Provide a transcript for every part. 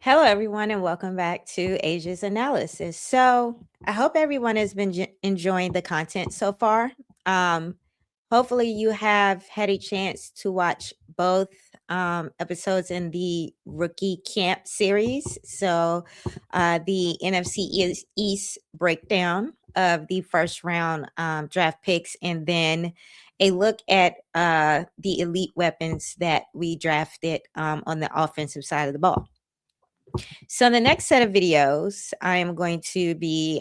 Hello, everyone, and welcome back to Asia's Analysis. I hope everyone has been enjoying the content so far. Um, Hopefully, you have had a chance to watch both episodes in the Rookie Camp series. The NFC East breakdown of the first round draft picks, and then a look at the elite weapons that we drafted on the offensive side of the ball. So, the next set of videos, I am going to be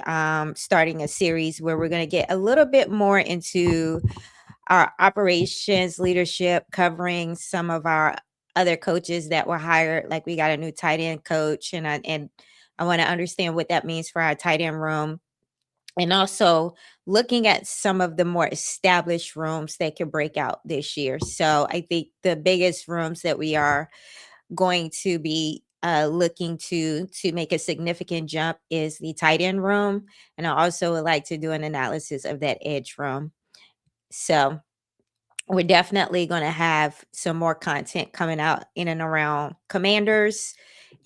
starting a series where we're going to get a little bit more into our operations leadership, covering some of our other coaches that were hired. Like we got a new tight end coach, and I want to understand what that means for our tight end room. And also looking at some of the more established rooms that could break out this year. So I think the biggest rooms that we are going to be looking to make a significant jump is the tight end room, and I also would like to do an analysis of that edge room. So we're definitely going to have some more content coming out in and around Commanders,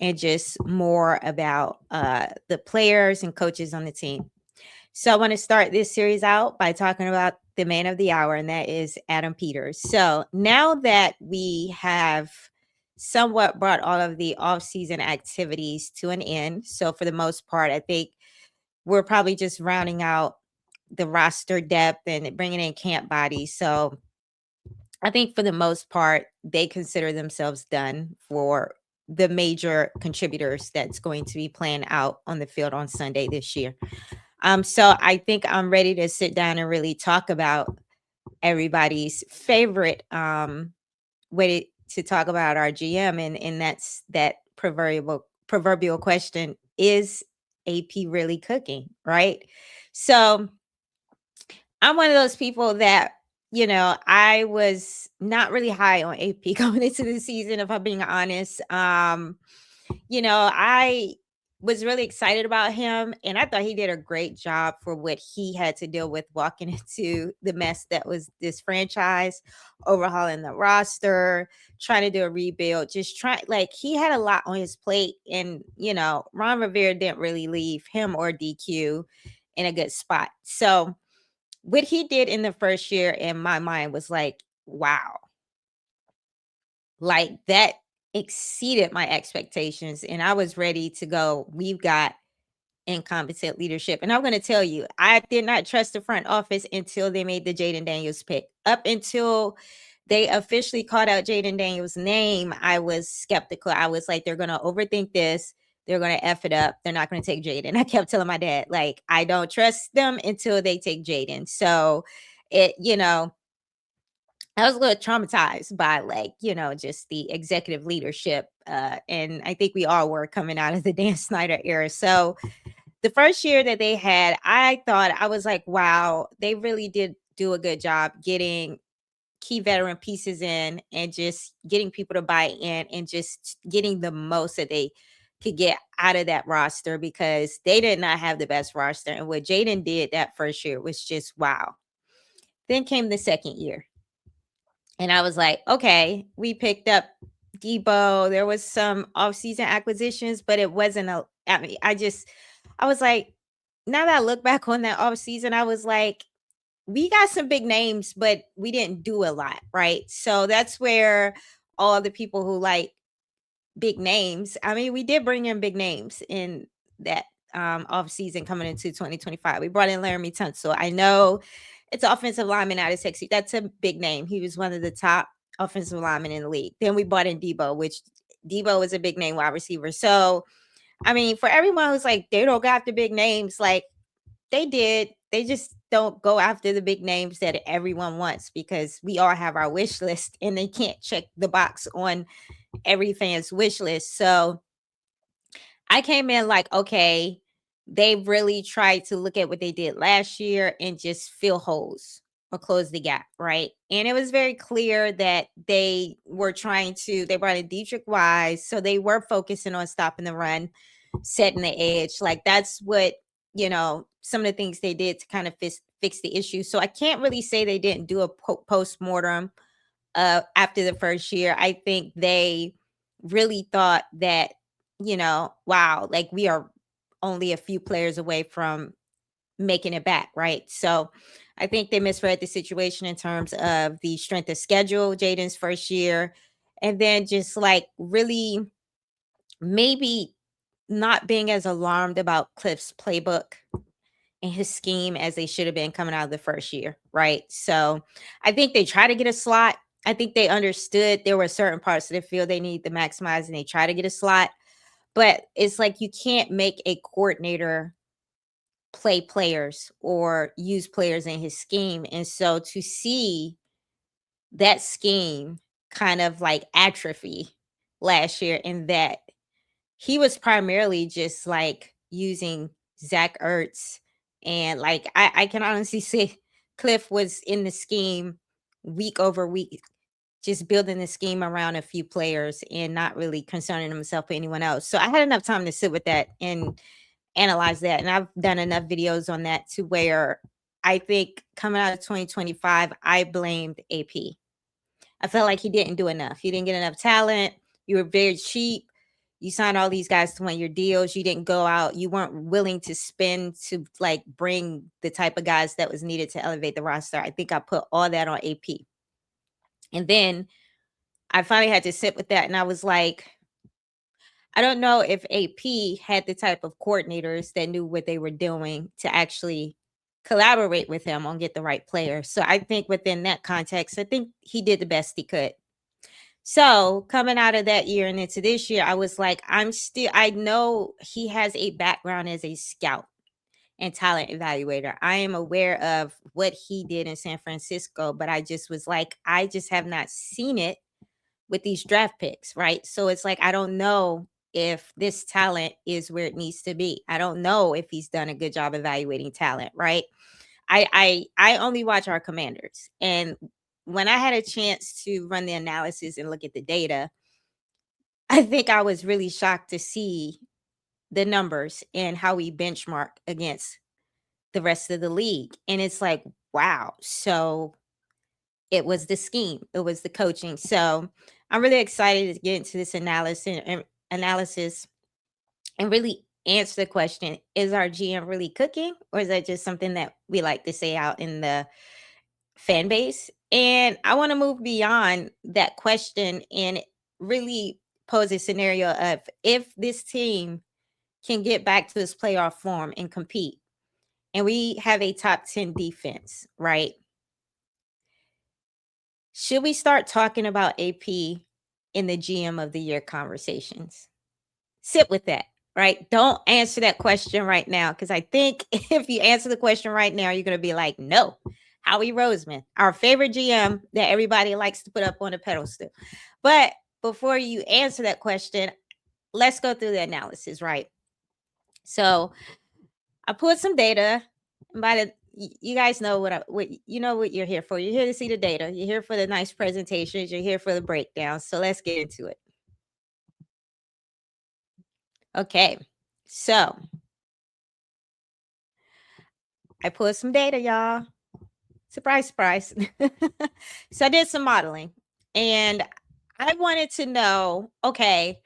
and just more about the players and coaches on the team. So I want to start this series out by talking about the man of the hour, and that is Adam Peters. So now that we have somewhat brought all of the off-season activities to an end, so for the most part, I think we're probably just rounding out the roster depth and bringing in camp bodies. So I think for the most part, they consider themselves done for the major contributors that's going to be playing out on the field on Sunday this year. So I think I'm ready to sit down and really talk about everybody's favorite way to talk about our GM, and that's that proverbial question: is AP really cooking? Right. So I'm one of those people that, I was not really high on AP going into the season, if I'm being honest. I was really excited about him, and I thought he did a great job for what he had to deal with walking into the mess that was this franchise, overhauling the roster, trying to do a rebuild, just trying, like, he had a lot on his plate. And, Ron Rivera didn't really leave him or DQ in a good spot. So, what he did in the first year in my mind was like, wow, like that exceeded my expectations. And I was ready to go. We've got incompetent leadership. And I'm going to tell you, I did not trust the front office until they made the Jaden Daniels pick. Up until they officially called out Jaden Daniels' name, I was skeptical. I was like, they're going to overthink this. They're going to F it up. They're not going to take Jaden. I kept telling my dad, like, I don't trust them until they take Jaden. So I was a little traumatized by, like, just the executive leadership. And I think we all were coming out of the Dan Snyder era. So the first year that they had, I was like, wow, they really did do a good job getting key veteran pieces in and just getting people to buy in and just getting the most that they could get out of that roster, because they did not have the best roster. And what Jaden did that first year was just wow. Then came the second year. And I was like, okay, we picked up Debo. There was some offseason acquisitions, but it wasn't I was like, now that I look back on that offseason, I was like, we got some big names, but we didn't do a lot, right? So that's where all the people who like big names, I mean, we did bring in big names in that off season coming into 2025. We brought in Laramie Tunsil. I know it's offensive lineman out of Texas. That's a big name. He was one of the top offensive linemen in the league. Then we brought in Debo, which Debo is a big name wide receiver. So, I mean, for everyone who's like, they don't go after big names, like they did. They just don't go after the big names that everyone wants, because we all have our wish list and they can't check the box on every fan's wish list. So I came in like, okay, they really tried to look at what they did last year and just fill holes or close the gap, right? And it was very clear that they brought in Dietrich Wise. So they were focusing on stopping the run, setting the edge. Like that's what, some of the things they did to kind of fix the issue. So I can't really say they didn't do a post-mortem after the first year. I think they really thought that wow, like we are only a few players away from making it back, right? So I think they misread the situation in terms of the strength of schedule, Jaden's first year, and then just like really maybe not being as alarmed about Cliff's playbook and his scheme as they should have been coming out of the first year, right? So I think they try to get a slot. I think they understood there were certain parts of the field they need to maximize and they try to get a slot. But it's like you can't make a coordinator play players or use players in his scheme. And so to see that scheme kind of like atrophy last year in that he was primarily just like using Zach Ertz. And like I can honestly say Cliff was in the scheme week over week, just building the scheme around a few players and not really concerning himself with anyone else. So I had enough time to sit with that and analyze that. And I've done enough videos on that to where I think coming out of 2025, I blamed AP. I felt like he didn't do enough. He didn't get enough talent. You were very cheap. You signed all these guys to 1 year deals. You didn't go out. You weren't willing to spend to like bring the type of guys that was needed to elevate the roster. I think I put all that on AP. And then I finally had to sit with that. And I was like, I don't know if AP had the type of coordinators that knew what they were doing to actually collaborate with him on get the right player. So I think within that context, I think he did the best he could. So coming out of that year and into this year, I was like, I know he has a background as a scout and talent evaluator. I am aware of what he did in San Francisco, but I just was like, I just have not seen it with these draft picks, right? So it's like I don't know if this talent is where it needs to be. I don't know if he's done a good job evaluating talent, right? I only watch our Commanders, and when I had a chance to run the analysis and look at the data, I think I was really shocked to see the numbers and how we benchmark against the rest of the league. And it's like, wow. So it was the scheme, it was the coaching. So I'm really excited to get into this analysis and really answer the question: is our GM really cooking, or is that just something that we like to say out in the fan base? And I want to move beyond that question and really pose a scenario of if this team can get back to this playoff form and compete, and we have a top 10 defense, right? Should we start talking about AP in the GM of the year conversations? Sit with that, right? Don't answer that question right now, because I think if you answer the question right now, you're going to be like, no. Howie Roseman, our favorite GM that everybody likes to put up on a pedestal. But before you answer that question, let's go through the analysis, right? So I put some data. By the you guys know what you know what you're here for. You're here to see the data. You're here for the nice presentations. You're here for the breakdown. So let's get into it. Okay. So I put some data, y'all. Surprise, surprise. So I did some modeling and I wanted to know, okay,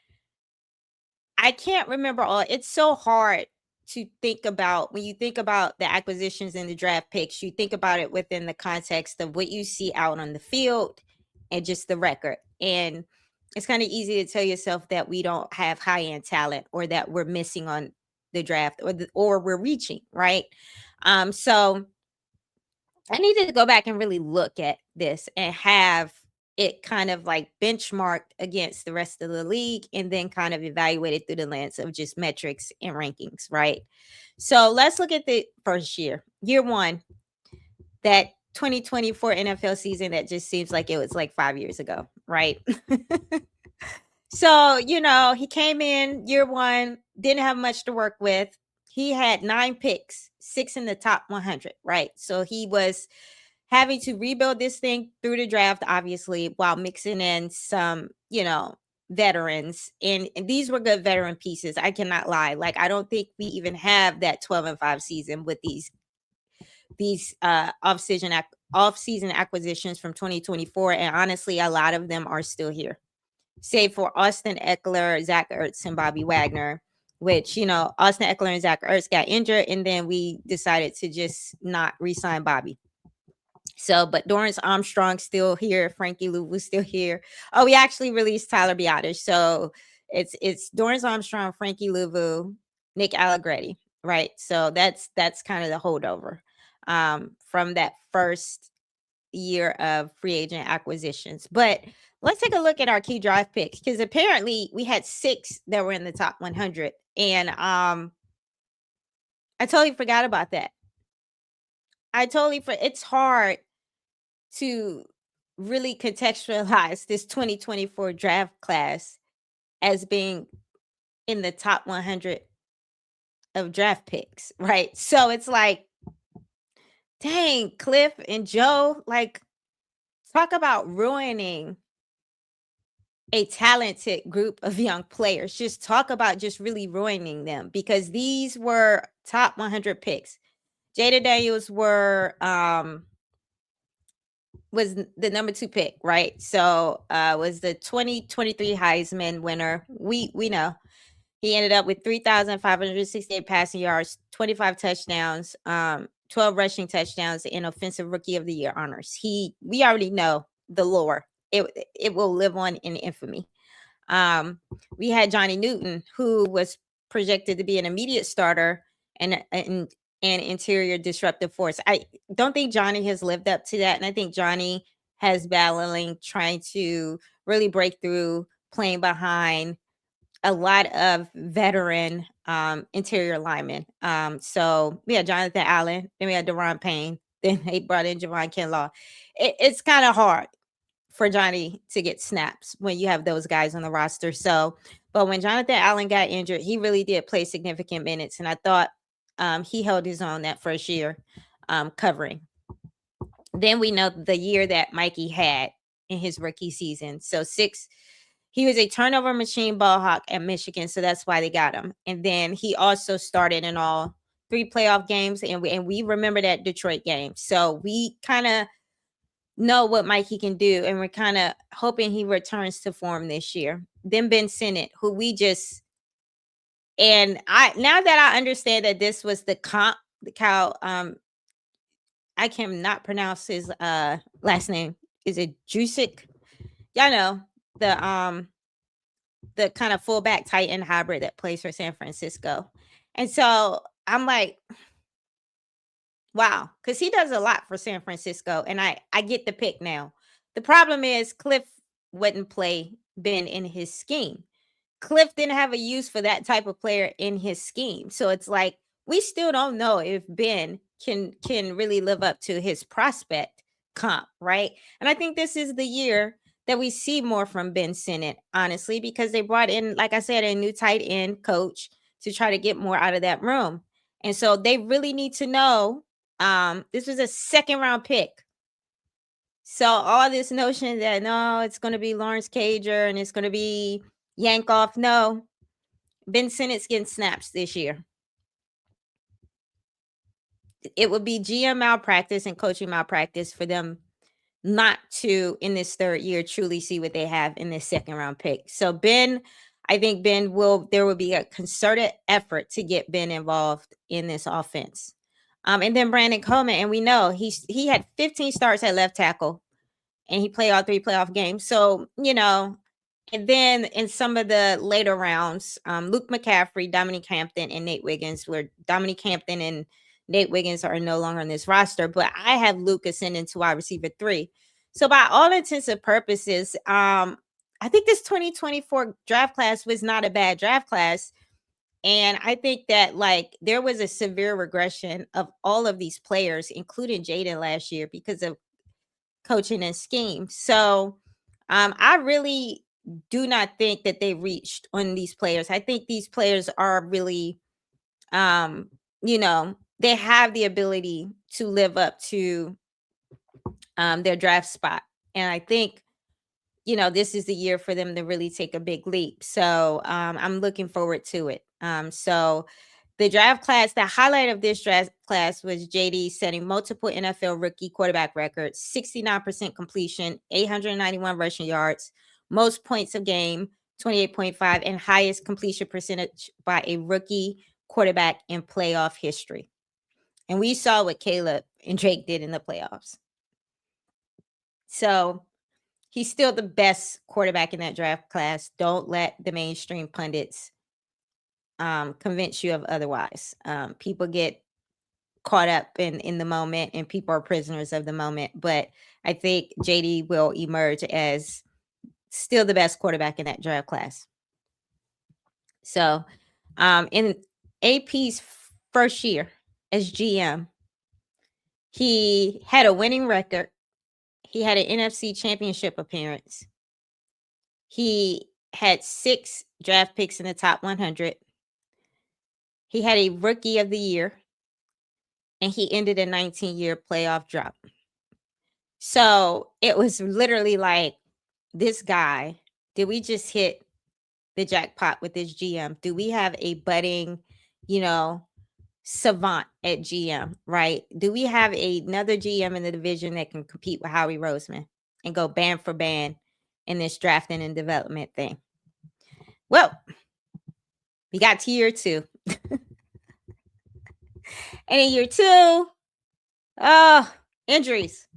I can't remember all. It's so hard to think about when you think about the acquisitions and the draft picks, you think about it within the context of what you see out on the field and just the record. And it's kind of easy to tell yourself that we don't have high end talent or that we're missing on the draft or we're reaching, right? So I needed to go back and really look at this and have it kind of like benchmarked against the rest of the league and then kind of evaluated through the lens of just metrics and rankings, right? So let's look at the first year, year one, that 2024 NFL season that just seems like it was like 5 years ago, right? So, he came in year one, didn't have much to work with. He had 9 picks, 6 in the top 100, right? So he was having to rebuild this thing through the draft, obviously, while mixing in some, veterans. And these were good veteran pieces. I cannot lie. Like, I don't think we even have that 12-5 season with these off-season acquisitions from 2024. And honestly, a lot of them are still here. save for Austin Eckler, Zach Ertz, and Bobby Wagner. Which, Austin Eckler and Zach Ertz got injured, and then we decided to just not re-sign Bobby. So, but Dorrance Armstrong still here. Frankie Louvu's still here. Oh, we actually released Tyler Biotish. So it's Dorrance Armstrong, Frankie Louvu, Nick Allegretti, right? So that's kind of the holdover from that first year of free agent acquisitions. But let's take a look at our key draft picks, because apparently we had 6 that were in the top 100, and I totally forgot about that. It's hard to really contextualize this 2024 draft class as being in the top 100 of draft picks, right? So it's like, dang, Cliff and Joe, like, talk about ruining a talented group of young players. Just talk about just really ruining them, because these were top 100 picks. Jada Daniels was the number 2 pick, right? So was the 2023 Heisman winner. We know he ended up with 3,568 passing yards, 25 touchdowns, 12 rushing touchdowns, and offensive rookie of the year honors. We already know the lore. It will live on in infamy. We had Johnny Newton, who was projected to be an immediate starter and an interior disruptive force. I don't think Johnny has lived up to that, and I think Johnny has battling, trying to really break through, playing behind a lot of veteran interior linemen. So we had Jonathan Allen, then we had Deron Payne, then they brought in Javon Kinlaw. It's kind of hard for Johnny to get snaps when you have those guys on the roster. So, but when Jonathan Allen got injured, he really did play significant minutes, and I thought he held his own that first year covering. Then we know the year that Mikey had in his rookie season. So he was a turnover machine, ball hawk at Michigan, so that's why they got him. And then he also started in all 3 playoff games, and we remember that Detroit game. So we kind of know what Mikey can do, and we're kind of hoping he returns to form this year. Then Ben Sinnott, who we just now that I understand that this was the Cal I cannot pronounce his last name. Is it Jusic? Y'all know the kind of fullback tight end hybrid that plays for San Francisco. And so I'm like, wow, because he does a lot for San Francisco, and I get the pick now. The problem is Cliff wouldn't play Ben in his scheme. Cliff didn't have a use for that type of player in his scheme. So it's like, we still don't know if Ben can really live up to his prospect comp, right? And I think this is the year that we see more from Ben Sinnott, honestly, because they brought in, like I said, a new tight end coach to try to get more out of that room. And so they really need to know, this was a 2nd round pick. So all this notion that, no, it's going to be Lawrence Cager and it's going to be Yankoff. No, Ben Sinnott's getting snaps this year. It would be GM malpractice and coaching malpractice for them not to, in this 3rd year, truly see what they have in this 2nd round pick. So I think there will be a concerted effort to get Ben involved in this offense. And then Brandon Coleman, and we know he had 15 starts at left tackle, and he played all 3 playoff games. So, and then in some of the later rounds, Luke McCaffrey, Dominique Hampton, and Nate Wiggins, where Dominique Hampton and Nate Wiggins are no longer on this roster, but I have Luke ascending to wide receiver 3. So by all intents and purposes, I think this 2024 draft class was not a bad draft class. And I think that, like, there was a severe regression of all of these players, including Jaden last year, because of coaching and scheme. So I really do not think that they reached on these players. I think these players are really, they have the ability to live up to their draft spot. And I think, this is the year for them to really take a big leap. So I'm looking forward to it. So the draft class, the highlight of this draft class was JD setting multiple NFL rookie quarterback records, 69% completion, 891 rushing yards, most points a game, 28.5, and highest completion percentage by a rookie quarterback in playoff history. And we saw what Caleb and Drake did in the playoffs. So he's still the best quarterback in that draft class. Don't let the mainstream pundits convince you of otherwise. People get caught up in the moment, and people are prisoners of the moment. But I think JD will emerge as still the best quarterback in that draft class. So in AP's first year as GM, he had a winning record. He had an NFC championship appearance. He had 6 draft picks in the top 100. He had a rookie of the year, and he ended a 19-year playoff drought. So it was literally like, this guy, did we just hit the jackpot with this GM? Do we have a budding, savant at GM, right? Do we have another GM in the division that can compete with Howie Roseman and go band for band in this drafting and development thing? Well, we got to year 2. And in year 2, injuries.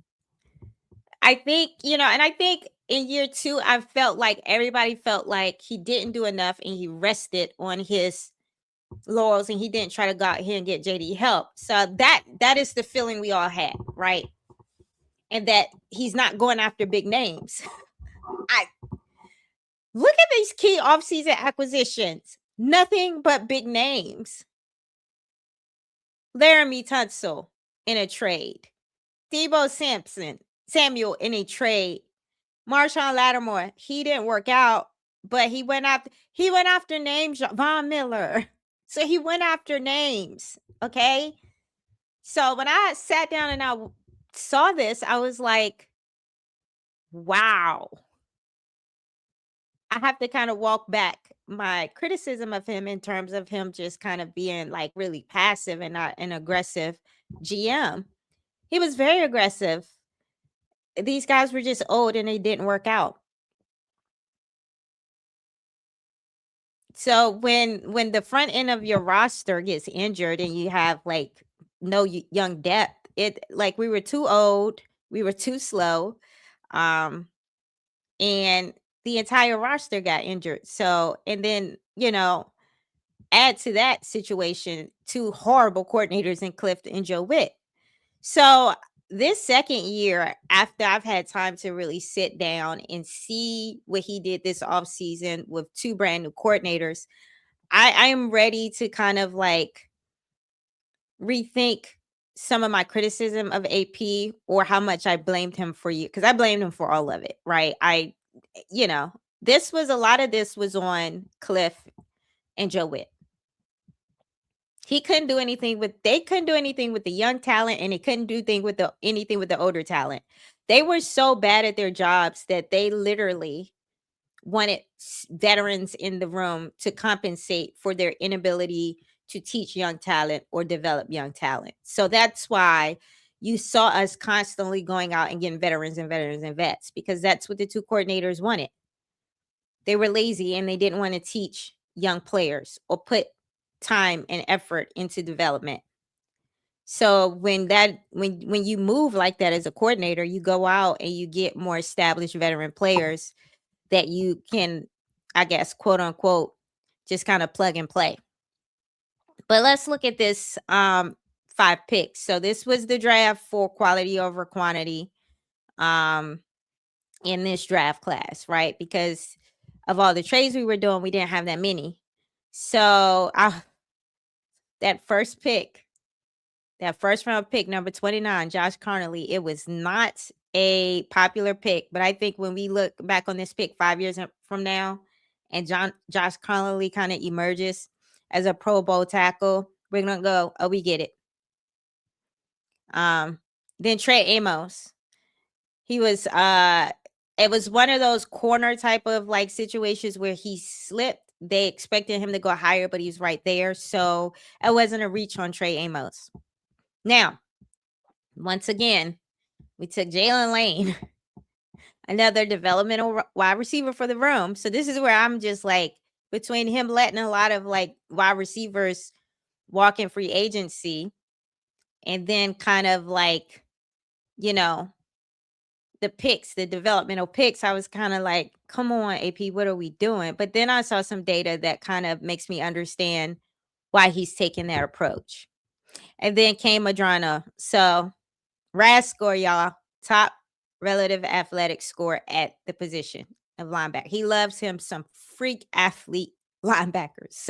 I think, and I think in year 2, I felt like everybody felt like he didn't do enough and he rested on his laurels and he didn't try to go out here and get JD help. So that is the feeling we all had, right? And that he's not going after big names. I look at these key offseason acquisitions. Nothing but big names. Laramie Tunsil in a trade. Debo Samuel in a trade. Marshawn Lattimore, he didn't work out, but he went after names. Von Miller. So he went after names. Okay. So when I sat down and I saw this, I was like, wow. I have to kind of walk back my criticism of him in terms of him just kind of being like really passive and not an aggressive GM. He was very aggressive. These guys were just old and they didn't work out. So when the front end of your roster gets injured and you have like no young depth, it like we were too old, we were too slow, and the entire roster got injured. So and then add to that situation 2 horrible coordinators in Cliff and Joe Witt. So this second year, after I've had time to really sit down and see what he did this offseason with 2 brand new coordinators, I am ready to kind of like rethink some of my criticism of AP or how much I blamed him for you. Because I blamed him for all of it, right? This was a lot of this was on Cliff and Joe Witt. They couldn't do anything with the young talent, and they couldn't do anything with the older talent. They were so bad at their jobs that they literally wanted veterans in the room to compensate for their inability to teach young talent or develop young talent. So that's why you saw us constantly going out and getting veterans and vets, because that's what the 2 coordinators wanted. They were lazy and they didn't want to teach young players or put time and effort into development. So when you move like that as a coordinator, you go out and you get more established veteran players that you can, I guess, quote unquote, just kind of plug and play. But let's look at this 5 picks. So this was the draft for quality over quantity in this draft class, right? Because of all the trades we were doing, we didn't have that many. So that first round pick, number 29, Josh Connolly, it was not a popular pick, but I think when we look back on this pick 5 years from now and Josh Connolly kind of emerges as a Pro Bowl tackle, we're going to go, oh, we get it. Then Trey Amos. He was it was one of those corner type of like situations where he slipped. They expected him to go higher, but he's right there. So it wasn't a reach on Trey Amos. Now, once again, we took Jalen Lane. another developmental wide receiver for the room. So this is where I'm just like, between him letting a lot of like wide receivers walk in free agency, and then kind of like, you know, the picks, the developmental picks, I was kind of like, come on, AP, what are we doing? But then I saw some data that kind of makes me understand why he's taking that approach. And then came Madrano. So RAS score, y'all, top relative athletic score at the position of linebacker. He loves him some freak athlete linebackers.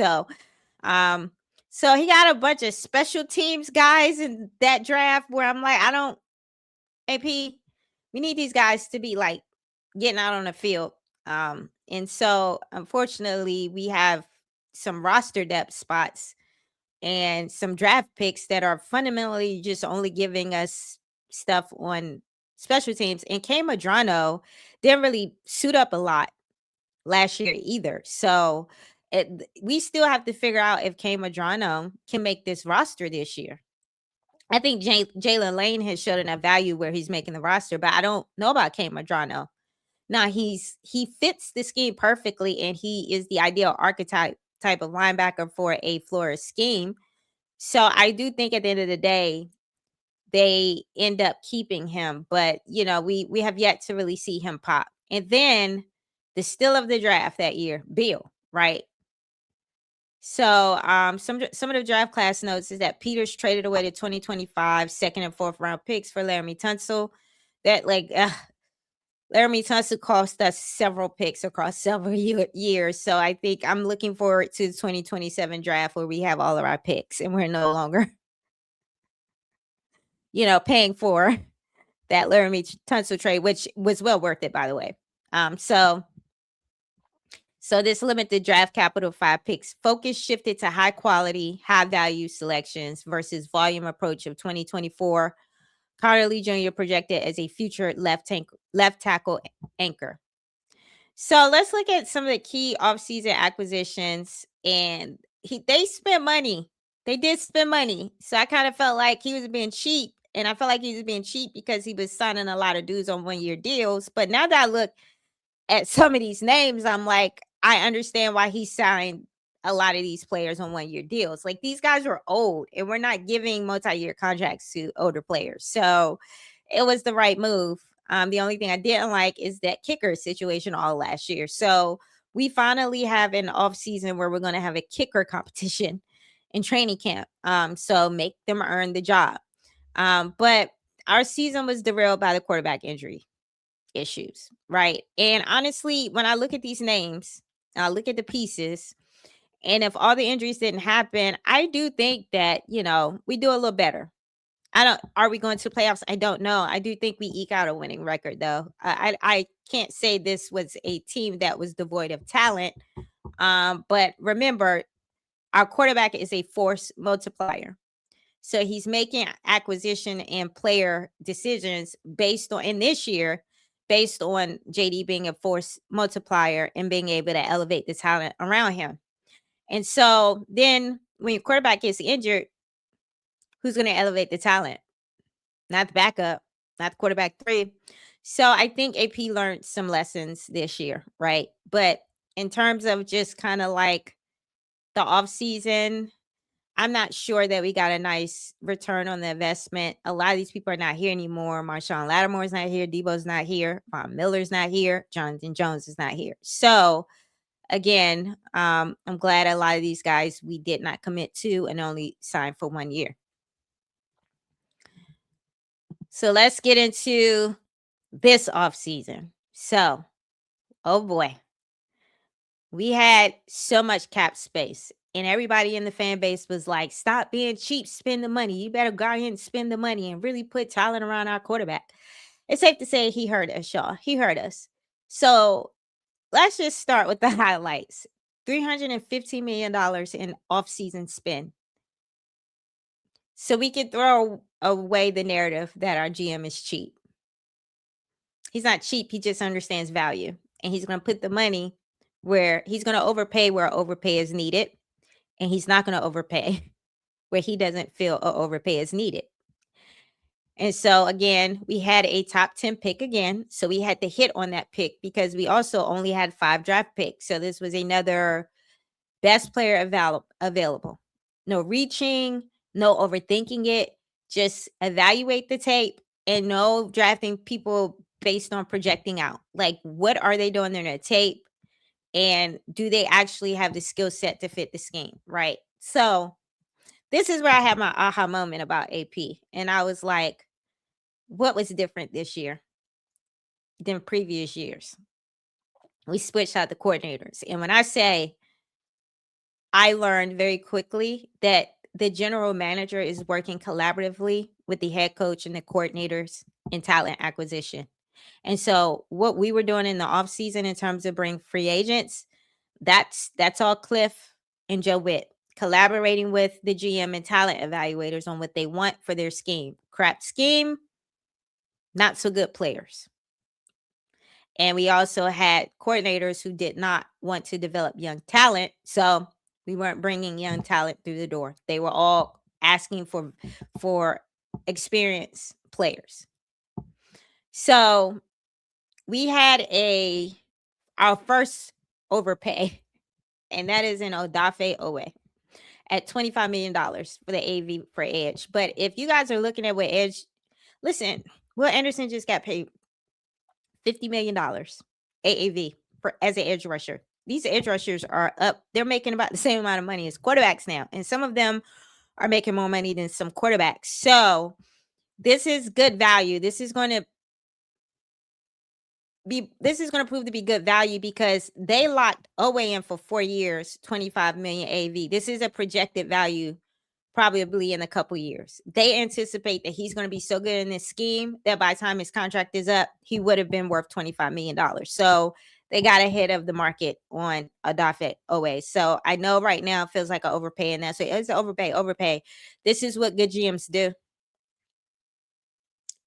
Um, so he got a bunch of special teams guys in that draft where I'm like, I don't, AP, we need these guys to be like getting out on the field. And so unfortunately, we have some roster depth spots and some draft picks that are fundamentally just only giving us stuff on special teams. And K Madrano didn't really suit up a lot last year either. So we still have to figure out if K Madrano can make this roster this year. I think Jalen Lane has shown enough value where he's making the roster, but I don't know about K Madrano. Now he fits the scheme perfectly, and he is the ideal archetype type of linebacker for a Flores scheme. So I do think at the end of the day, they end up keeping him, but we have yet to really see him pop. And then the steal of the draft that year, Bill, right? So some of the draft class notes is that Peters traded away the 2025 second and fourth round picks for Laramie Tunsil. That Laramie Tunsil cost us several picks across several years. So I think I'm looking forward to the 2027 draft where we have all of our picks and we're no longer paying for that Laramie Tunsil trade, which was well worth it, by the way. So this limited draft capital 5 picks focus shifted to high quality, high value selections versus volume approach of 2024. Carter Lee Jr. projected as a future left tackle anchor. So let's look at some of the key offseason acquisitions. And they spent money. They did spend money. So I kind of felt like he was being cheap. And I felt like he was being cheap because he was signing a lot of dudes on 1-year deals. But now that I look at some of these names, I'm like, I understand why he signed a lot of these players on 1-year deals. Like, these guys are old, and we're not giving multi-year contracts to older players. So it was the right move. The only thing I didn't like is that kicker situation all last year. So we finally have an off season where we're going to have a kicker competition in training camp. So make them earn the job. But our season was derailed by the quarterback injury issues, right? And honestly, when I look at these names, I look at the pieces, and if all the injuries didn't happen, I do think that, we do a little better. Are we going to playoffs? I don't know. I do think we eke out a winning record, though. I can't say this was a team that was devoid of talent. But remember, our quarterback is a force multiplier. So he's making acquisition and player decisions in this year, based on JD being a force multiplier and being able to elevate the talent around him. And so then when your quarterback gets injured, who's going to elevate the talent? Not the backup, not the quarterback 3. So I think AP learned some lessons this year, right? But in terms of just kind of like the offseason, I'm not sure that we got a nice return on the investment. A lot of these people are not here anymore. Marshawn Lattimore's not here. Debo's not here. Von Miller's not here. Jonathan Jones is not here. So again, I'm glad a lot of these guys we did not commit to and only signed for 1 year. So let's get into this offseason. So, oh boy, we had so much cap space. And everybody in the fan base was like, stop being cheap, spend the money. You better go ahead and spend the money and really put talent around our quarterback. It's safe to say he heard us, y'all. He heard us. So let's just start with the highlights. $315 million in offseason spend. So we could throw away the narrative that our GM is cheap. He's not cheap. He just understands value. And he's going to put the money where he's going to overpay where overpay is needed. And he's not going to overpay where he doesn't feel an overpay is needed. And so again, we had a top 10 pick again. So we had to hit on that pick because we also only had 5 draft picks. So this was another best player available. No reaching, no overthinking it. Just evaluate the tape and no drafting people based on projecting out. Like, what are they doing in their tape? And do they actually have the skill set to fit the scheme? Right. So this is where I had my aha moment about AP. And I was like, what was different this year than previous years? We switched out the coordinators. And when I say I learned very quickly that the general manager is working collaboratively with the head coach and the coordinators in talent acquisition. And so what we were doing in the offseason in terms of bring free agents, that's all Cliff and Joe Witt collaborating with the GM and talent evaluators on what they want for their scheme. Crap scheme, not so good players. And we also had coordinators who did not want to develop young talent. So we weren't bringing young talent through the door. They were all asking for experienced players. So we had our first overpay, and that is in Odafe Owe at $25 million for the AV for Edge. But if you guys are looking at what Edge, listen, Will Anderson just got paid $50 million AAV for as an edge rusher. These edge rushers are up. They're making about the same amount of money as quarterbacks now. And some of them are making more money than some quarterbacks. So this is good value. This is going to prove to be good value because they locked Owe in for 4 years, 25 million AV. This is a projected value probably in a couple years. They anticipate that he's going to be so good in this scheme that by the time his contract is up, he would have been worth $25 million. So they got ahead of the market on Odafe Owe. So I know right now it feels like an overpay, and that's it's an overpay. This is what good GMs do.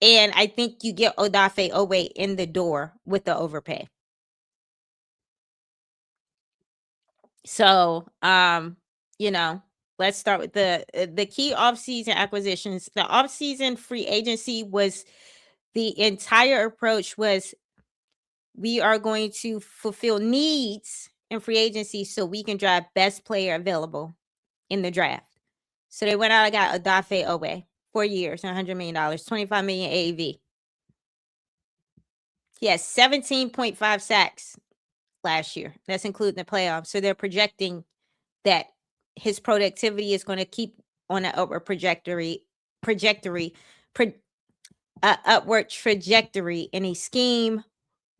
And I think you get Odafe Owe in the door with the overpay. So, let's start with the key offseason acquisitions. The offseason free agency was the entire approach was we are going to fulfill needs in free agency so we can drive best player available in the draft. So they went out and got Odafe Owe, 4 years, $100 million, $25 million AAV. He has 17.5 sacks last year. That's including the playoffs. So they're projecting that his productivity is going to keep on an upward upward trajectory in a scheme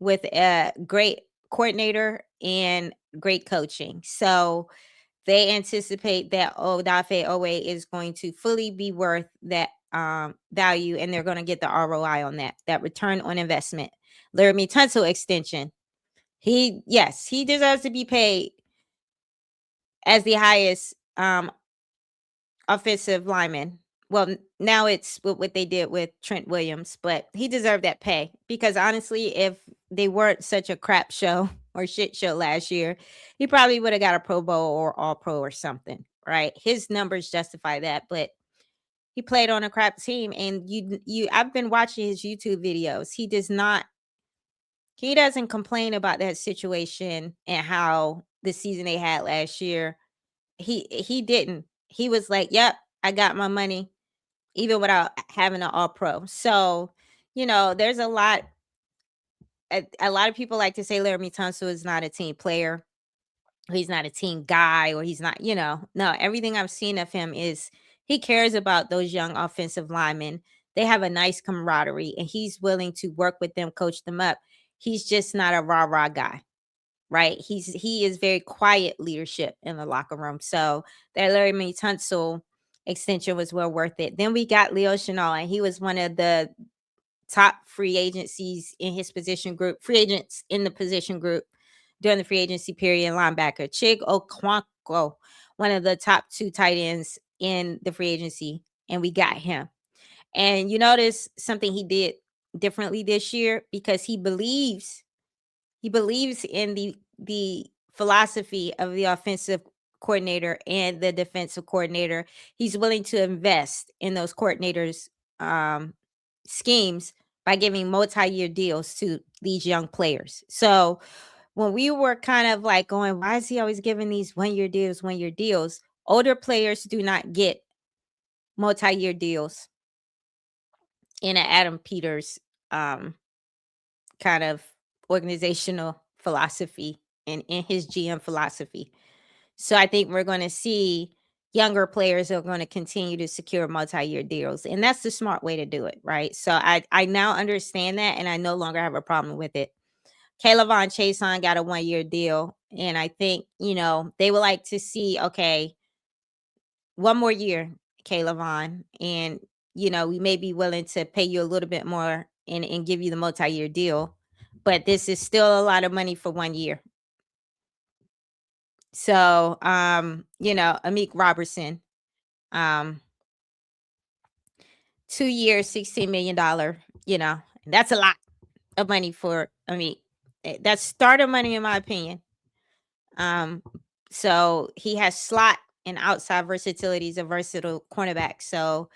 with a great coordinator and great coaching. So they anticipate that Odafe Owe is going to fully be worth that value, and they're going to get the ROI on that return on investment. Laramie Tunsil extension. He deserves to be paid as the highest offensive lineman. Well, now it's what they did with Trent Williams, but he deserved that pay because honestly, if they weren't such a crap show or shit show last year, he probably would have got a Pro Bowl or All Pro or something, right? His numbers justify that, but he played on a crap team, and I've been watching his YouTube videos. He doesn't complain about that situation and how the season they had last year. He didn't. He was like, "Yep, I got my money." Even without having an all pro. So, there's a lot of people like to say Laramie Tunsil is not a team player. He's not a team guy, or he's not, no, everything I've seen of him is he cares about those young offensive linemen. They have a nice camaraderie and he's willing to work with them, coach them up. He's just not a rah-rah guy. Right. He is very quiet leadership in the locker room. So that Laramie Tunsil extension was well worth it. Then we got Leo Chenal, and he was one of the top free agents in the position group during the free agency period. Linebacker Chig Okonkwo, one of the top 2 tight ends in the free agency, and we got him. And you notice something he did differently this year because he believes in the philosophy of the offensive coordinator and the defensive coordinator. He's willing to invest in those coordinators schemes by giving multi-year deals to these young players. So when we were kind of like going, why is he always giving these 1 year deals, 1 year deals? Older players do not get multi-year deals in an Adam Peters um, kind of organizational philosophy and in his GM philosophy. So I think we're going to see younger players are going to continue to secure multi-year deals, and that's the smart way to do it, right? So I now understand that, and I no longer have a problem with it. Kayla Von Chason got a 1 year deal, and I think they would like to see, okay, one more year, Kayla Vaughn, and we may be willing to pay you a little bit more and give you the multi-year deal, but this is still a lot of money for 1 year. So, Amik Robertson, um, 2 years, $16 million. That's a lot of money for Amik. That's starter money, in my opinion. So he has slot and outside versatility. He's a versatile cornerback. So,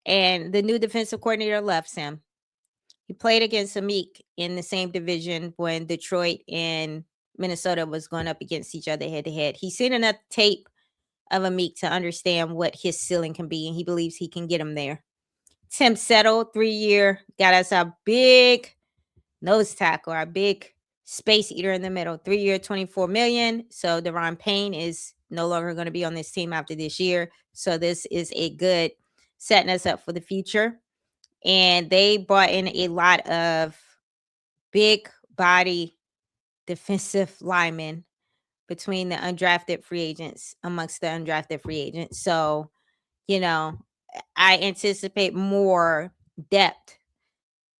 and the new defensive coordinator loves him. He played against Amik in the same division when Detroit and Minnesota was going up against each other head to head. He's seen enough tape of Amik to understand what his ceiling can be, and he believes he can get him there. Tim Settle, 3 year, got us a big nose tackle, our big space eater in the middle. 3 year, $24 million. So Deron Payne is no longer going to be on this team after this year. So this is a good setting us up for the future. And they brought in a lot of big body defensive linemen between the undrafted free agents, amongst the undrafted free agents. So, I anticipate more depth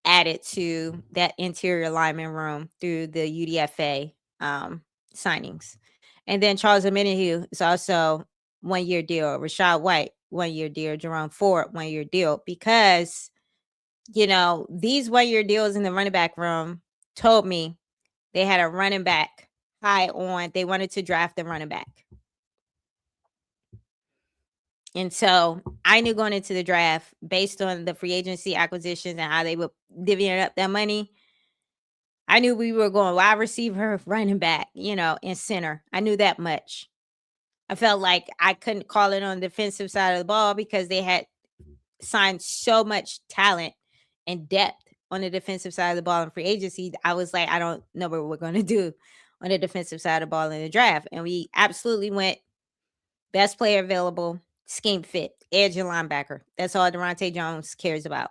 added to that interior lineman room through the UDFA signings. And then Charles Omenihu is also 1 year deal. Rashad White, 1 year deal. Jerome Ford, 1 year deal. Because, these 1 year deals in the running back room told me they had a running back high on. They wanted to draft the running back. And so I knew going into the draft, based on the free agency acquisitions and how they were divvying up that money, I knew we were going wide receiver, running back, and center. I knew that much. I felt like I couldn't call it on the defensive side of the ball because they had signed so much talent and depth on the defensive side of the ball in free agency. I was like, I don't know what we're going to do on the defensive side of the ball in the draft. And we absolutely went best player available, scheme fit, edge and linebacker. That's all Durante Jones cares about.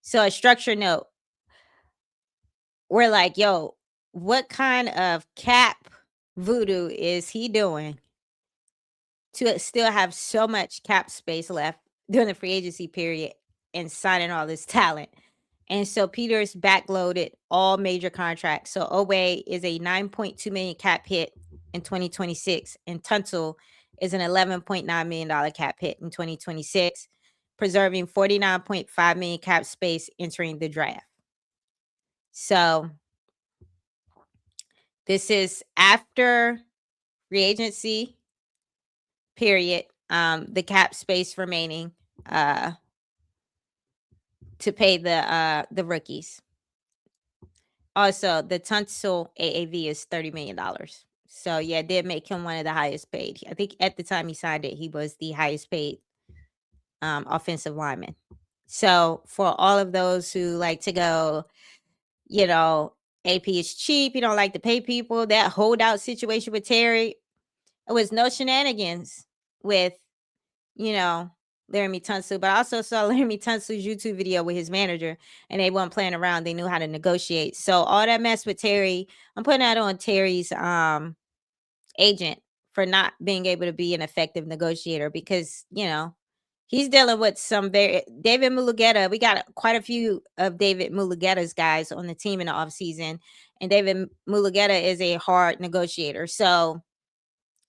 So a structure note, we're like, yo, what kind of cap voodoo is he doing to still have so much cap space left during the free agency period and signing all this talent? And so Peters backloaded all major contracts. So Owe is a $9.2 million cap hit in 2026, and Tunsil is an $11.9 million cap hit in 2026, preserving $49.5 million cap space entering the draft. So this is after free agency period, the cap space remaining to pay the rookies. Also, the Tunsil AAV is $30 million. So yeah, it did make him one of the highest paid. I think at the time he signed it, he was the highest paid offensive lineman. So for all of those who like to go, AP is cheap, you don't like to pay people, that holdout situation with Terry, it was no shenanigans with, Laramie Tunsil. But I also saw Laramie Tunsil's YouTube video with his manager, and they weren't playing around. They knew how to negotiate. So all that mess with Terry, I'm putting that on Terry's agent for not being able to be an effective negotiator, because, he's dealing with some David Mulugeta. We got quite a few of David Mulugeta's guys on the team in the offseason, and David Mulugeta is a hard negotiator. So,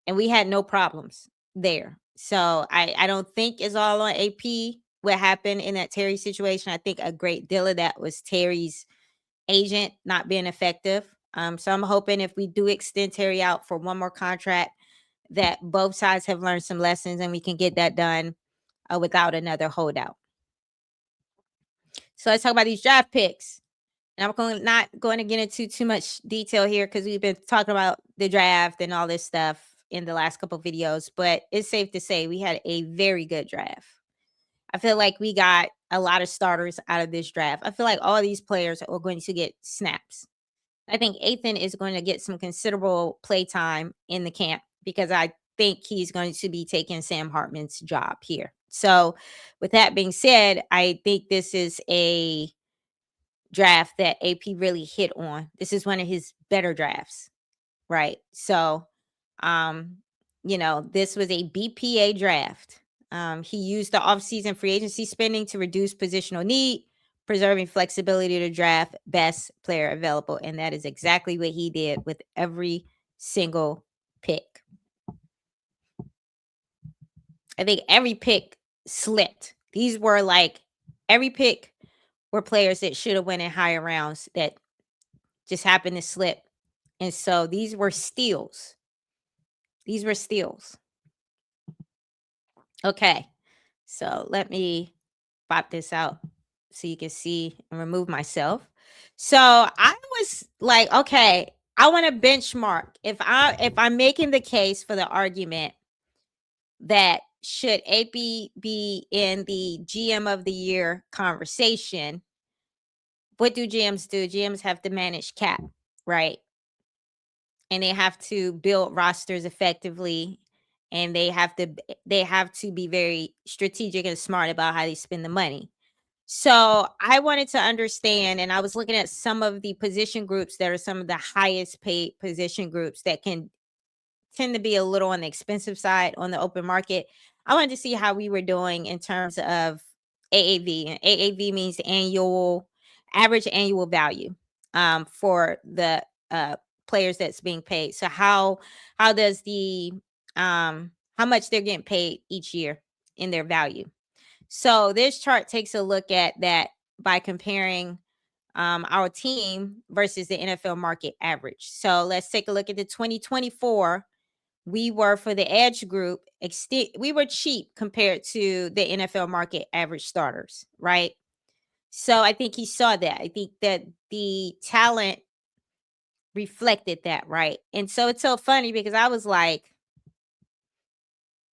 and we had no problems there. So I don't think it's all on AP what happened in that Terry situation. I think a great deal of that was Terry's agent not being effective. So I'm hoping if we do extend Terry out for one more contract, that both sides have learned some lessons and we can get that done without another holdout. So let's talk about these draft picks. And not going to get into too much detail here because we've been talking about the draft and all this stuff in the last couple of videos. But it's safe to say we had a very good draft. I feel like we got a lot of starters out of this draft. I feel like all these players are going to get snaps. I think Ethan is going to get some considerable play time in the camp because I think he's going to be taking Sam Hartman's job here. So, with that being said, I think this is a draft that AP really hit on. This is one of his better drafts, right? So, um, this was a BPA draft. He used the offseason free agency spending to reduce positional need, preserving flexibility to draft best player available. And that is exactly what he did with every single pick. I think every pick slipped. These were like every pick were players that should have went in higher rounds that just happened to slip. And so these were steals. These were steals. Okay. So let me pop this out so you can see and remove myself. So I was like, okay, I want to benchmark. If I'm making the case for the argument that should AP be in the GM of the year conversation, what do GMs do? GMs have to manage cap, right? And they have to build rosters effectively, and they have to be very strategic and smart about how they spend the money. So I wanted to understand, and I was looking at some of the position groups that are some of the highest paid position groups that can tend to be a little on the expensive side on the open market. I wanted to see how we were doing in terms of AAV. And AAV means average annual value for the players that's being paid. So how does how much they're getting paid each year in their value. So this chart takes a look at that by comparing our team versus the NFL market average. So let's take a look at the 2024. We were for the edge group, we were cheap compared to the NFL market average starters, right? So I think he saw that. I think that the talent reflected that, right? And so it's so funny because I was like,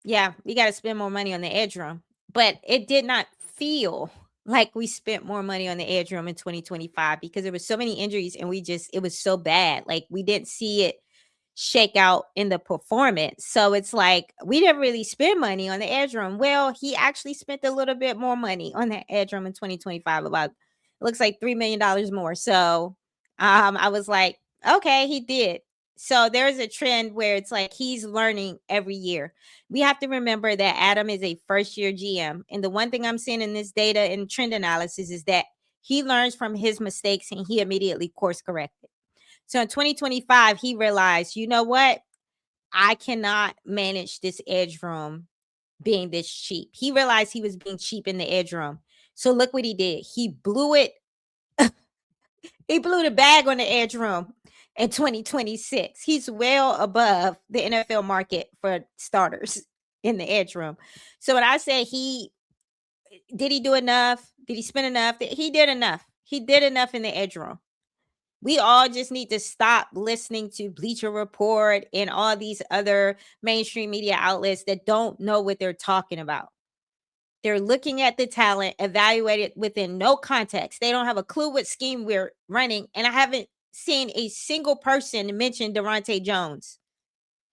yeah, we got to spend more money on the edge room. But it did not feel like we spent more money on the edge room in 2025 because there were so many injuries and it was so bad. Like we didn't see it shake out in the performance. So it's like we didn't really spend money on the edge room. Well, he actually spent a little bit more money on that edge room in 2025, about it looks like $3 million more. So I was like, okay, he did. So there's a trend where it's like he's learning every year. We have to remember that Adam is a first year GM. And the one thing I'm seeing in this data and trend analysis is that he learns from his mistakes and he immediately course corrected. So in 2025, he realized, you know what? I cannot manage this edge room being this cheap. He realized he was being cheap in the edge room. So look what he did. He blew it. He blew the bag on the edge room in 2026. He's well above the NFL market for starters in the edge room. So when I say did he do enough? Did he spend enough? He did enough. He did enough in the edge room. We all just need to stop listening to Bleacher Report and all these other mainstream media outlets that don't know what they're talking about. They're looking at the talent, evaluate it within no context. They don't have a clue what scheme we're running. And I haven't seen a single person mention Durante Jones.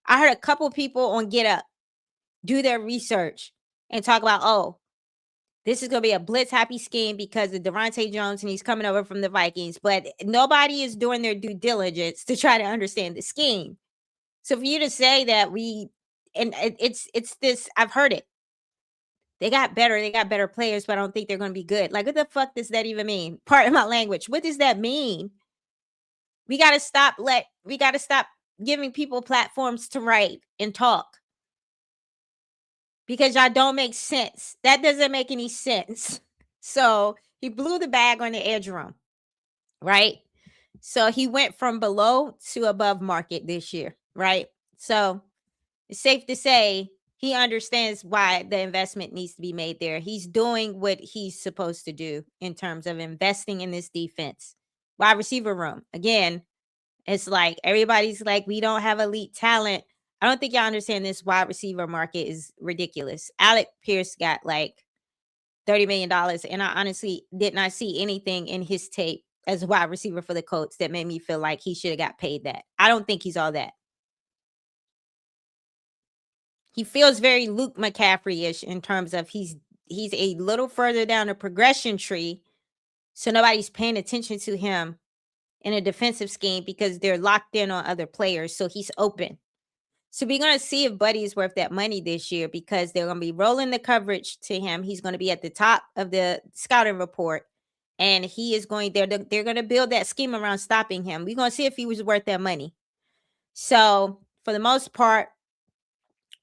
I heard a couple people on Get Up do their research and talk about, oh, this is going to be a blitz happy scheme because of Durante Jones and he's coming over from the Vikings. But nobody is doing their due diligence to try to understand the scheme. So for you to say that it's this, I've heard it. They got better players, but I don't think they're going to be good. Like, what the fuck does that even mean? Pardon my language. What does that mean? We got to stop giving people platforms to write and talk because y'all don't make sense. That doesn't make any sense. So he blew the bag on the edge room, right? So he went from below to above market this year, right? So it's safe to say He understands why the investment needs to be made there. He's doing what he's supposed to do in terms of investing in this defense. Wide receiver room. Again, it's like everybody's like, we don't have elite talent. I don't think y'all understand this wide receiver market is ridiculous. Alec Pierce got like $30 million. And I honestly did not see anything in his tape as a wide receiver for the Colts that made me feel like he should have got paid that. I don't think he's all that. He feels very Luke McCaffrey-ish in terms of he's a little further down the progression tree, so nobody's paying attention to him in a defensive scheme because they're locked in on other players, so he's open. So we're gonna see if Buddy's worth that money this year because they're gonna be rolling the coverage to him. He's gonna be at the top of the scouting report, and he is going there. They're gonna build that scheme around stopping him. We're gonna see if he was worth that money. So for the most part,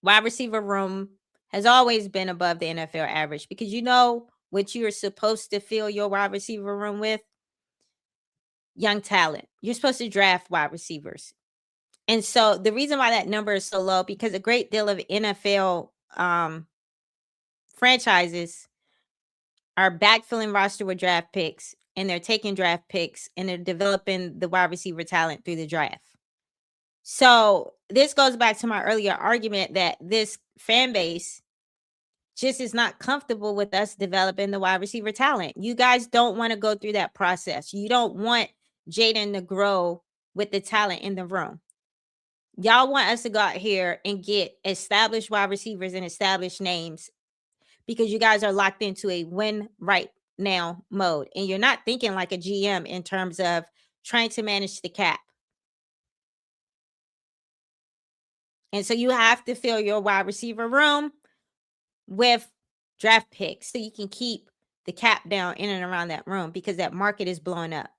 wide receiver room has always been above the NFL average because you know what you're supposed to fill your wide receiver room with? Young talent. You're supposed to draft wide receivers. And so the reason why that number is so low, because a great deal of NFL franchises are backfilling roster with draft picks, and they're taking draft picks and they're developing the wide receiver talent through the draft. So this goes back to my earlier argument that this fan base just is not comfortable with us developing the wide receiver talent. You guys don't want to go through that process. You don't want Jaden to grow with the talent in the room. Y'all want us to go out here and get established wide receivers and established names because you guys are locked into a win right now mode. And you're not thinking like a GM in terms of trying to manage the cap. And so you have to fill your wide receiver room with draft picks so you can keep the cap down in and around that room because that market is blowing up.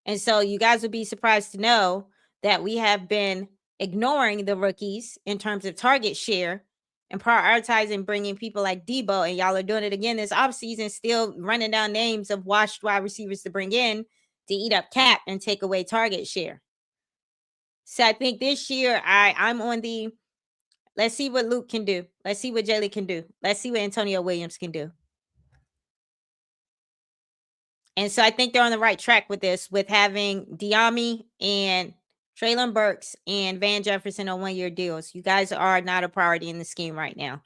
And so you guys would be surprised to know that we have been ignoring the rookies in terms of target share and prioritizing bringing people like Debo, and y'all are doing it again this offseason, still running down names of washed wide receivers to bring in to eat up cap and take away target share. So I think this year I'm on the let's see what Luke can do. Let's see what Jalen can do. Let's see what Antonio Williams can do. And so I think they're on the right track with this, with having Diami and Traylon Burks and Van Jefferson on one-year deals. You guys are not a priority in the scheme right now.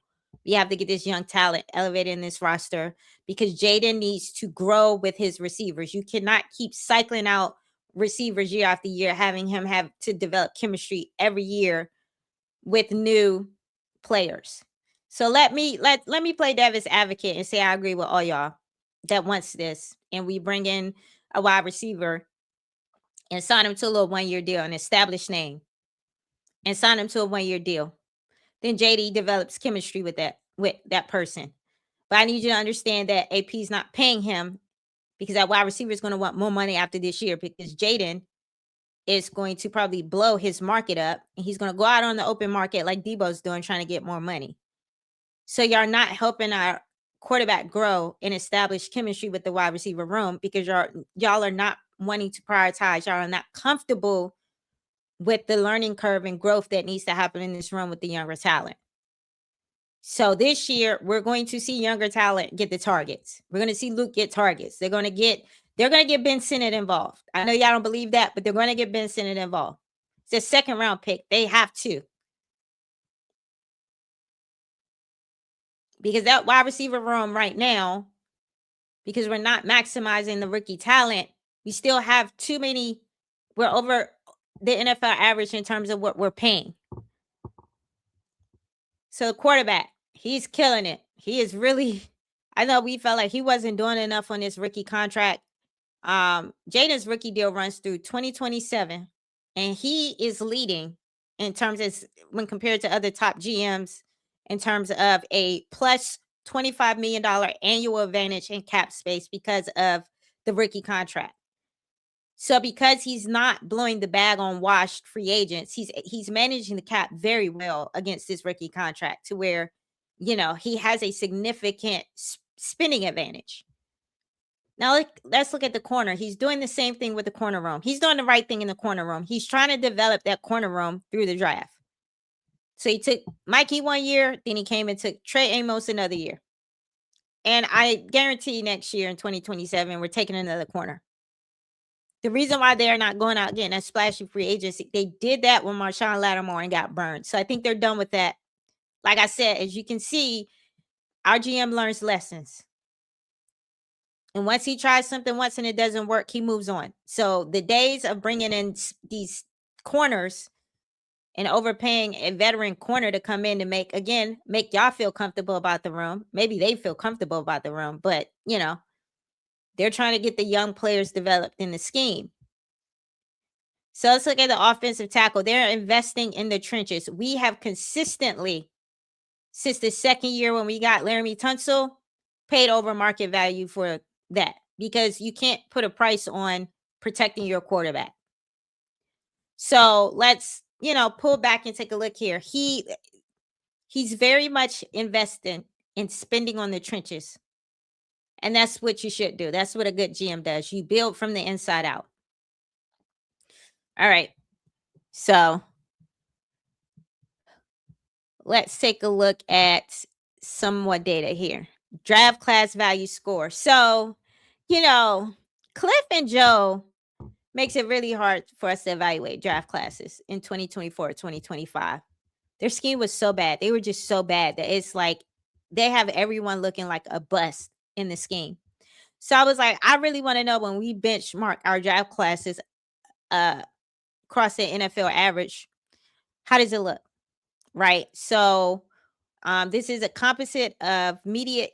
We have to get this young talent elevated in this roster because Jaden needs to grow with his receivers. You cannot keep cycling out receivers year after year, having him have to develop chemistry every year with new players. So let me play devil's advocate and say I agree with all y'all that wants this, and we bring in a wide receiver and sign him to a little one-year deal, an established name, and sign him to a one-year deal. Then JD develops chemistry with that person. But I need you to understand that AP is not paying him because that wide receiver is going to want more money after this year because Jaden is going to probably blow his market up, and he's going to go out on the open market like Debo's doing, trying to get more money. So y'all not helping our quarterback grow and establish chemistry with the wide receiver room because y'all are not wanting to prioritize. Y'all are not comfortable with the learning curve and growth that needs to happen in this room with the younger talent. So this year, we're going to see younger talent get the targets. We're going to see Luke get targets. They're going to get Ben Sinnott involved. I know y'all don't believe that, but they're going to get Ben Sinnott involved. It's a second round pick. They have to. Because that wide receiver room right now, because we're not maximizing the rookie talent, we still have too many. We're over the NFL average in terms of what we're paying. So the quarterback, he's killing it. He is really, I know we felt like he wasn't doing enough on this rookie contract. Jaden's rookie deal runs through 2027, and he is leading in terms of when compared to other top GMs in terms of a plus $25 million annual advantage in cap space because of the rookie contract. So because he's not blowing the bag on washed free agents, he's managing the cap very well against this rookie contract to where, he has a significant spending advantage. Now let's look at the corner. He's doing the same thing with the corner room. He's doing the right thing in the corner room. He's trying to develop that corner room through the draft. So he took Mikey 1 year, then he came and took Trey Amos another year. And I guarantee next year in 2027, we're taking another corner. The reason why they're not going out getting a splashy free agency, they did that when Marshawn Lattimore and got burned. So I think they're done with that. Like I said, as you can see, our GM learns lessons. And once he tries something once and it doesn't work, he moves on. So the days of bringing in these corners and overpaying a veteran corner to come in to make y'all feel comfortable about the room. Maybe they feel comfortable about the room, but they're trying to get the young players developed in the scheme. So let's look at the offensive tackle. They're investing in the trenches. We have consistently, since the second year when we got Laramie Tunsil, paid over market value for that because you can't put a price on protecting your quarterback. So let's, pull back and take a look here. He's very much investing in spending on the trenches. And that's what you should do. That's what a good GM does. You build from the inside out. All right. So let's take a look at some more data here. Draft class value score. So, Cliff and Joe makes it really hard for us to evaluate draft classes in 2024, 2025. Their scheme was so bad. They were just so bad that it's like they have everyone looking like a bust in the scheme. So I was like, I really want to know when we benchmark our draft classes across the NFL average, how does it look? Right. So this is a composite of media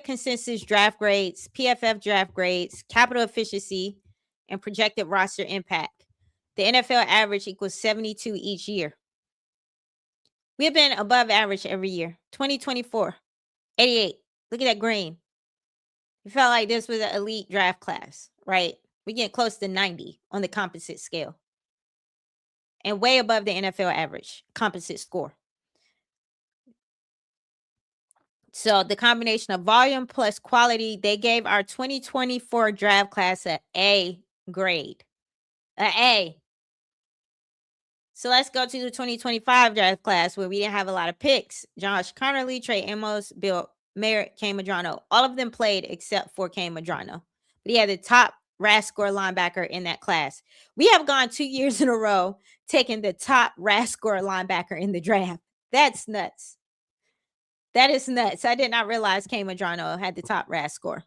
consensus draft grades, PFF draft grades, capital efficiency, and projected roster impact. The NFL average equals 72 each year. We have been above average every year. 2024, 88. Look at that green. It felt like this was an elite draft class, right? We get close to 90 on the composite scale and way above the NFL average composite score. So the combination of volume plus quality, they gave our 2024 draft class an A grade. An A. So let's go to the 2025 draft class where we didn't have a lot of picks. Josh Connerly, Trey Amos, Bill Merritt, Kane Madrano. All of them played except for Kane Madrano. But he had the top RAS score linebacker in that class. We have gone 2 years in a row taking the top RAS score linebacker in the draft. That's nuts. That is nuts. I did not realize Kane Madrano had the top RAS score.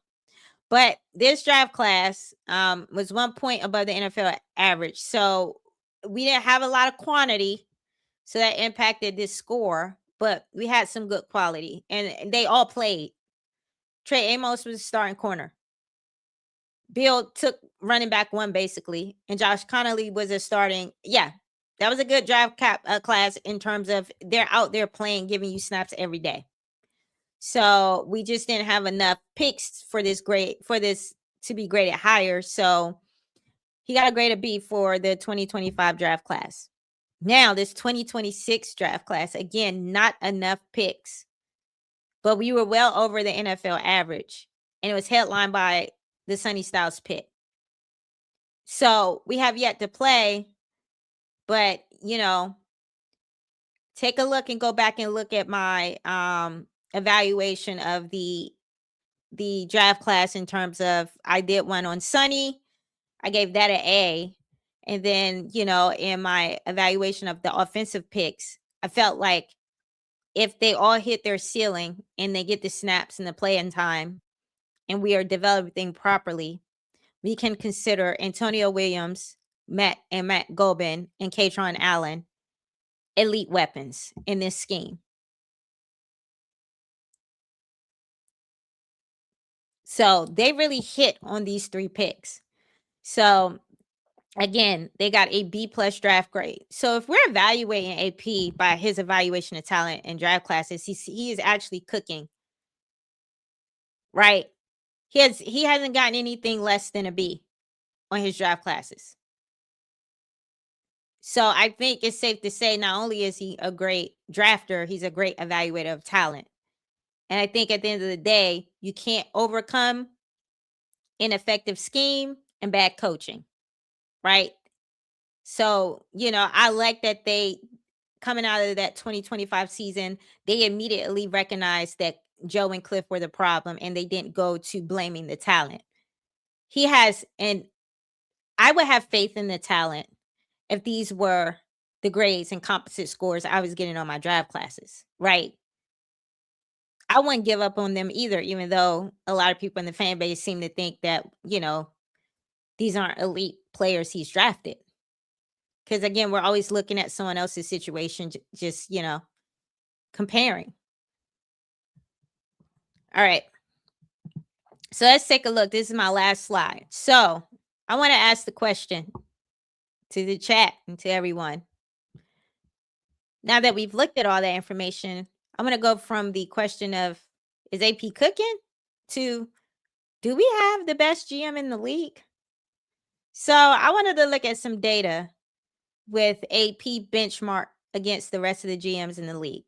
But this draft class was 1 point above the NFL average. So we didn't have a lot of quantity. So that impacted this score. But we had some good quality. And they all played. Trey Amos was starting corner. Bill took running back one, basically. And Josh Connerly was a starting. Yeah, that was a good draft class in terms of they're out there playing, giving you snaps every day. So we just didn't have enough picks for this to be graded higher. So he got a grade of B for the 2025 draft class. Now this 2026 draft class, again, not enough picks, but we were well over the NFL average, and it was headlined by the Sonny Styles pick. So we have yet to play, but take a look and go back and look at my evaluation of the draft class in terms of I did one on Sonny. I gave that an A. And then, in my evaluation of the offensive picks, I felt like if they all hit their ceiling and they get the snaps and the playing time and we are developing properly, we can consider Antonio Williams, Matt Gobin, and Katron Allen elite weapons in this scheme. So they really hit on these 3 picks. So again, they got a B+ draft grade. So if we're evaluating AP by his evaluation of talent and draft classes, he is actually cooking, right? He hasn't gotten anything less than a B on his draft classes. So I think it's safe to say not only is he a great drafter, he's a great evaluator of talent. And I think at the end of the day, you can't overcome ineffective scheme and bad coaching, right? So, I like that they coming out of that 2025 season, they immediately recognized that Joe and Cliff were the problem, and they didn't go to blaming the talent. He has, and I would have faith in the talent if these were the grades and composite scores I was getting on my draft classes, right? I wouldn't give up on them either, even though a lot of people in the fan base seem to think that, these aren't elite players he's drafted. Because again, we're always looking at someone else's situation, just, comparing. All right. So let's take a look. This is my last slide. So I want to ask the question to the chat and to everyone. Now that we've looked at all that information, I'm going to go from the question of, is AP cooking, to, do we have the best GM in the league? So I wanted to look at some data with AP benchmark against the rest of the GMs in the league.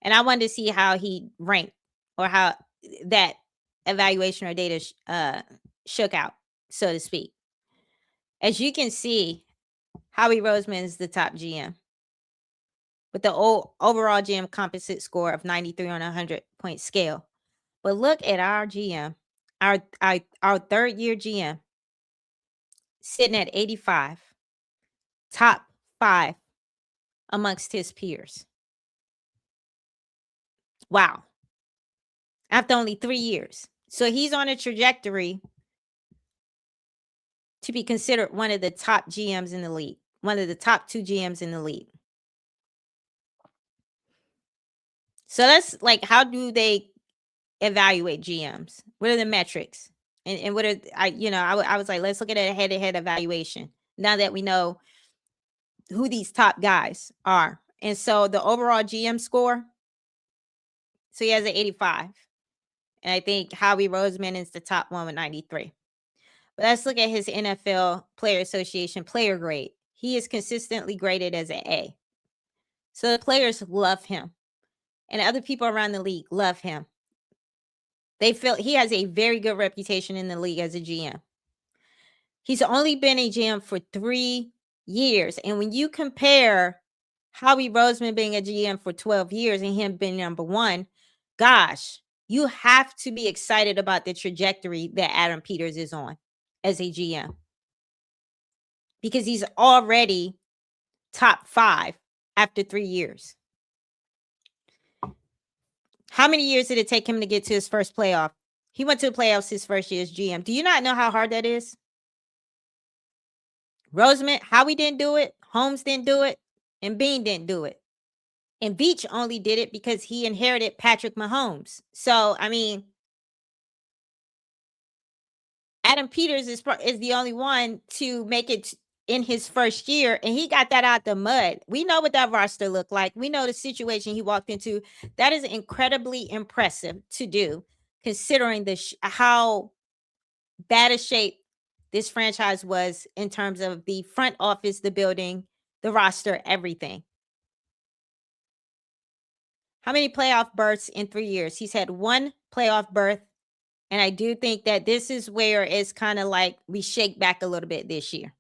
And I wanted to see how he ranked, or how that evaluation or data shook out, so to speak. As you can see, Howie Roseman is the top GM with the overall GM composite score of 93 on a 100-point scale. But look at our GM, our third year GM, sitting at 85, top 5 amongst his peers. Wow. After only 3 years. So he's on a trajectory to be considered one of the top GMs in the league, one of the top 2 GMs in the league. So that's like, how do they evaluate GMs? What are the metrics? And what are, I was like, let's look at a head-to-head evaluation now that we know who these top guys are. And so the overall GM score, so he has an 85. And I think Howie Roseman is the top one with 93. But let's look at his NFL Player Association player grade. He is consistently graded as an A. So the players love him. And other people around the league love him. They feel he has a very good reputation in the league as a GM. He's only been a GM for 3 years. And when you compare Howie Roseman being a GM for 12 years and him being number 1, gosh, you have to be excited about the trajectory that Adam Peters is on as a GM. Because he's already top 5 after 3 years. How many years did it take him to get to his first playoff? He went to the playoffs his first year as GM. Do you not know how hard that is? Roseman, Howie didn't do it. Holmes didn't do it. And Bean didn't do it. And Veach only did it because he inherited Patrick Mahomes. So, I mean, Adam Peters is the only one to make it in his first year, and he got that out the mud. We know what that roster looked like. We know the situation he walked into. That is incredibly impressive to do, considering how bad a shape this franchise was in terms of the front office, the building, the roster, everything. How many playoff berths in 3 years? He's had 1 playoff berth. And I do think that this is where it's kind of like we shake back a little bit this year.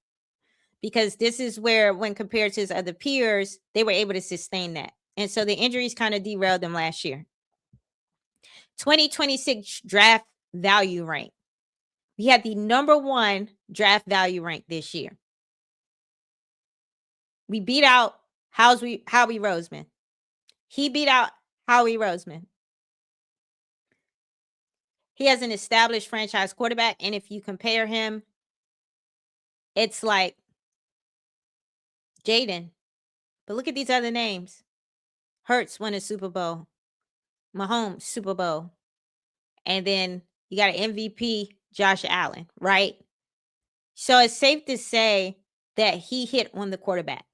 Because this is where, when compared to his other peers, they were able to sustain that. And so the injuries kind of derailed them last year. 2026 draft value rank. We had the number 1 draft value rank this year. We beat out Howie Roseman. He beat out Howie Roseman. He has an established franchise quarterback. And if you compare him, it's like Jaden. But look at these other names. Hurts won a Super Bowl. Mahomes, Super Bowl. And then you got an MVP, Josh Allen, right? So it's safe to say that he hit on the quarterback.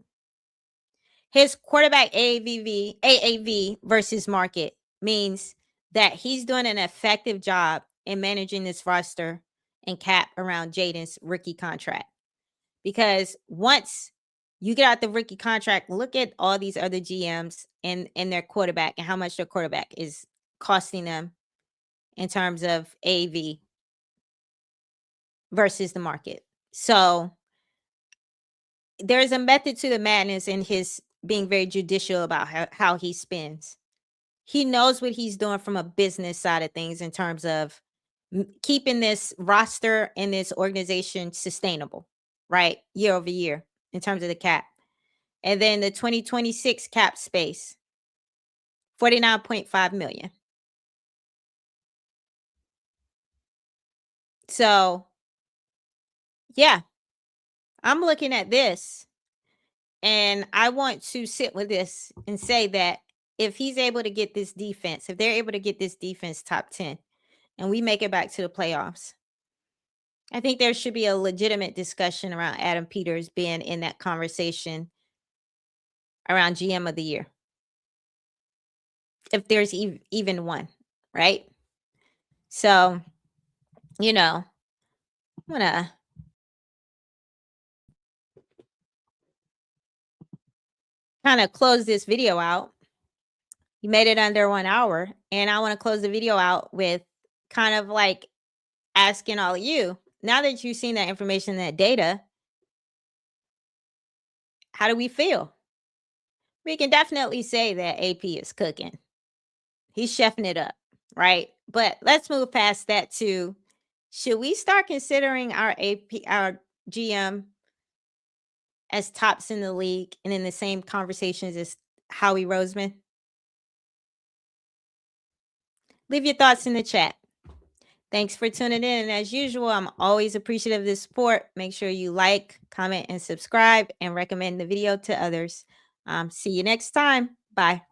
His quarterback AAV versus market means that he's doing an effective job in managing this roster and cap around Jaden's rookie contract. Because once you get out the rookie contract, look at all these other GMs and their quarterback and how much their quarterback is costing them in terms of AV versus the market. So there's a method to the madness in his being very judicial about how he spends. He knows what he's doing from a business side of things in terms of keeping this roster and this organization sustainable, right? Year over year in terms of the cap. And then the 2026 cap space, 49.5 million. So, yeah, I'm looking at this and I want to sit with this and say that if he's able to get this defense, if they're able to get this defense top 10 and we make it back to the playoffs, I think there should be a legitimate discussion around Adam Peters being in that conversation around GM of the year, if there's even one, right? So, you know, I'm gonna kind of close this video out. You made it under 1 hour, and I want to close the video out with kind of like asking all of you, now that you've seen that information, that data, how do we feel? We can definitely say that AP is cooking. He's chefing it up, right? But let's move past that to, should we start considering our our GM as tops in the league and in the same conversations as Howie Roseman? Leave your thoughts in the chat. Thanks for tuning in. And as usual, I'm always appreciative of the support. Make sure you like, comment, and subscribe, and recommend the video to others. See you next time. Bye.